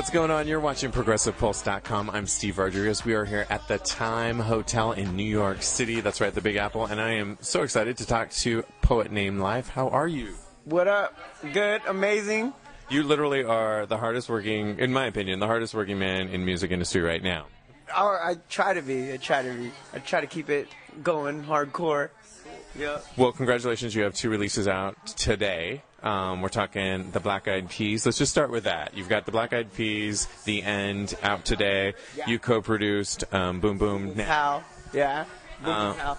What's going on? You're watching ProgressivePulse.com. I'm Steve Rodriguez. We are here at the Time Hotel in New York City. That's right, the Big Apple. And I am so excited to talk to Poet Named Life. How are you? What up? Good, amazing. You literally are the hardest working, in my opinion, the hardest working man in music industry right now. I try to be. I try to keep it going hardcore. Yeah. Well, congratulations. You have 2 releases out today. We're talking the Black Eyed Peas. Let's just start with that. You've got the Black Eyed Peas, The End, out today. Yeah. You co-produced Boom Boom. Boom Pow. Yeah. Boom Pow.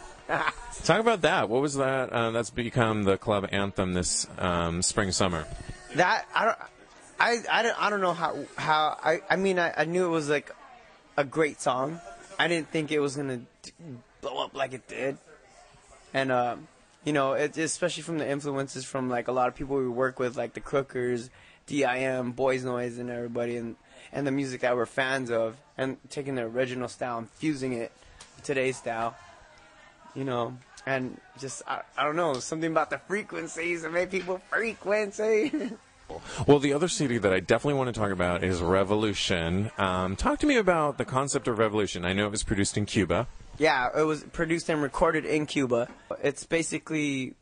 Talk about that. What was that? That's become the club anthem this spring summer. That I don't know how I mean I knew it was like a great song. I didn't think it was gonna blow up like it did, and you know, especially from the influences from like a lot of people we work with, like the Crookers, DIM, Boys Noise, and everybody, and the music that we're fans of, and taking the original style and fusing it with today's style, you know, and just I don't know, something about the frequencies that made people frequency. Well, the other CD that I definitely want to talk about is Revolution. Talk to me about the concept of Revolution. I know it was produced in Cuba. Yeah, it was produced and recorded in Cuba. It's basically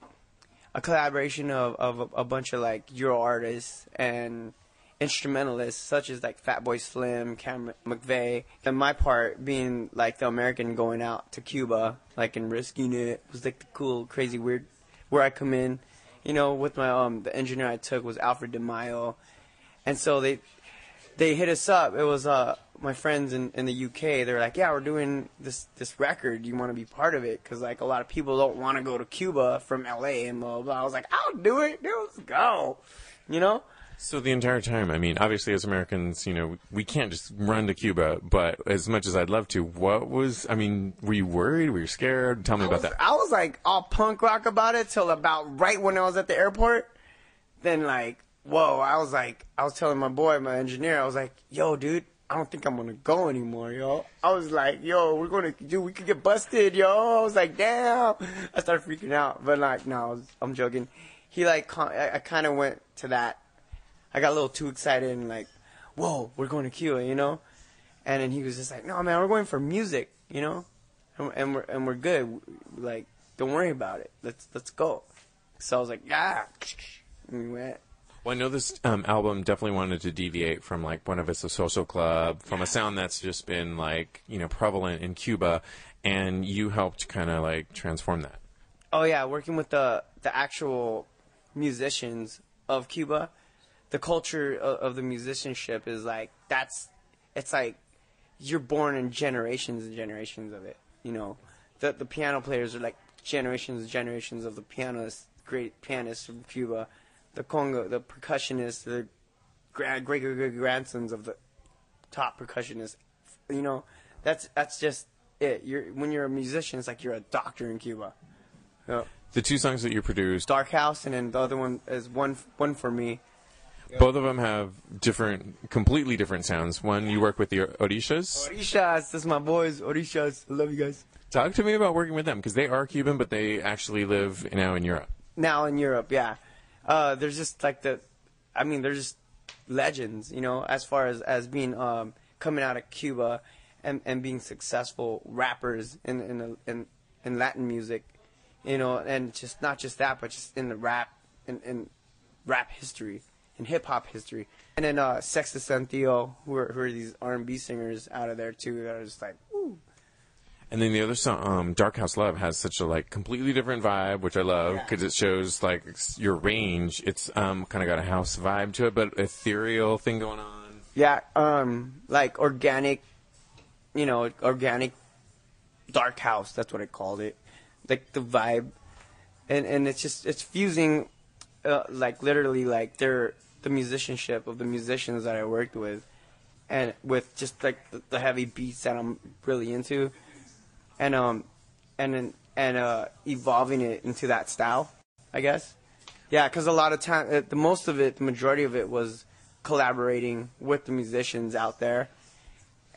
a collaboration of a bunch of like Euro artists and instrumentalists, such as like Fatboy Slim, Cameron McVeigh, and my part being like the American going out to Cuba, like and risking it. It was like the cool, crazy, weird, where I come in. You know, with my the engineer I took was Alfred DeMaio, and so they hit us up. It was my friends in the UK. They were like, "Yeah, we're doing this record. Do you want to be part of it?" Because like a lot of people don't want to go to Cuba from LA and blah blah blah. I was like, "I'll do it. Dude, let's go." You know. So the entire time, I mean, obviously as Americans, you know, we can't just run to Cuba, but as much as I'd love to, were you worried? Were you scared? Tell me about that. I was like all punk rock about it till about right when I was at the airport. Then like, whoa, I was telling my boy, my engineer, I was like, yo, dude, I don't think I'm going to go anymore, yo. I was like, yo, we could get busted, yo. I was like, damn. I started freaking out, but like, no, I'm joking. He like, I kind of went to that. I got a little too excited and like, whoa, we're going to Cuba, you know? And then he was just like, no, man, we're going for music, you know? And we're good. Like, don't worry about it. Let's go. So I was like, yeah. And we went. Well, I know this album definitely wanted to deviate from like Buena Vista Social Club, from a sound that's just been like, you know, prevalent in Cuba, and you helped kind of like transform that. Oh yeah, working with the actual musicians of Cuba. The culture of the musicianship is like, it's like you're born in generations and generations of it, you know. The piano players are like generations and generations of the pianists, great pianists from Cuba. The conga, the percussionists, the great-grandsons of the top percussionists, you know. That's just it. When you're a musician, it's like you're a doctor in Cuba. Yeah. The 2 songs that you produced, Dark House, and then the other one is one for me. Both of them have completely different sounds. One, you work with the Orishas. Orishas, that's my boys. Orishas, I love you guys. Talk to me about working with them, because they are Cuban, but they actually live now in Europe. Now in Europe, yeah. They're just like they're just legends, you know, as far as being coming out of Cuba and being successful rappers in Latin music, you know, and just not just that, but just in the rap in rap history. In hip-hop history. And then Sexta Sentido, who are these R&B singers out of there, too, that are just like, woo. And then the other song, Dark House Love, has such a, like, completely different vibe, which I love, because it shows, like, your range. It's kind of got a house vibe to it, but ethereal thing going on. Yeah, like organic, you know, organic dark house, that's what I called it. Like, the vibe. And it's fusing, like, literally, like, the musicianship of the musicians that I worked with, and with just like the heavy beats that I'm really into, and evolving it into that style, I guess. Yeah, because a lot of time, the majority of it was collaborating with the musicians out there,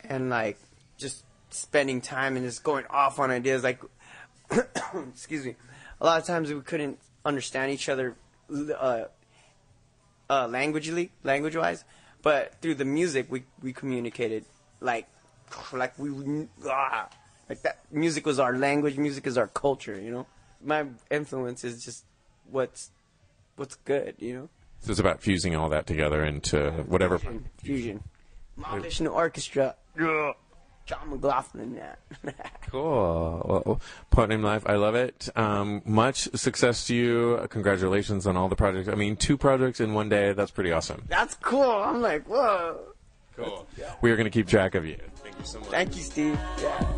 and like just spending time and just going off on ideas. Like, excuse me, a lot of times we couldn't understand each other language-wise, But through the music, we communicated like like that. Music was our language. Music is our culture. You know, my influence is just what's good. You know. So it's about fusing all that together into whatever. Fusion. Mahavishnu Orchestra. Yeah. John McLaughlin, yeah. Cool. Well, Part Name Life, I love it. Much success to you. Congratulations on all the projects. I mean, 2 projects in one day. That's pretty awesome. That's cool. I'm like, whoa. Cool. We are going to keep track of you. Thank you so much. Thank you, Steve. Yeah.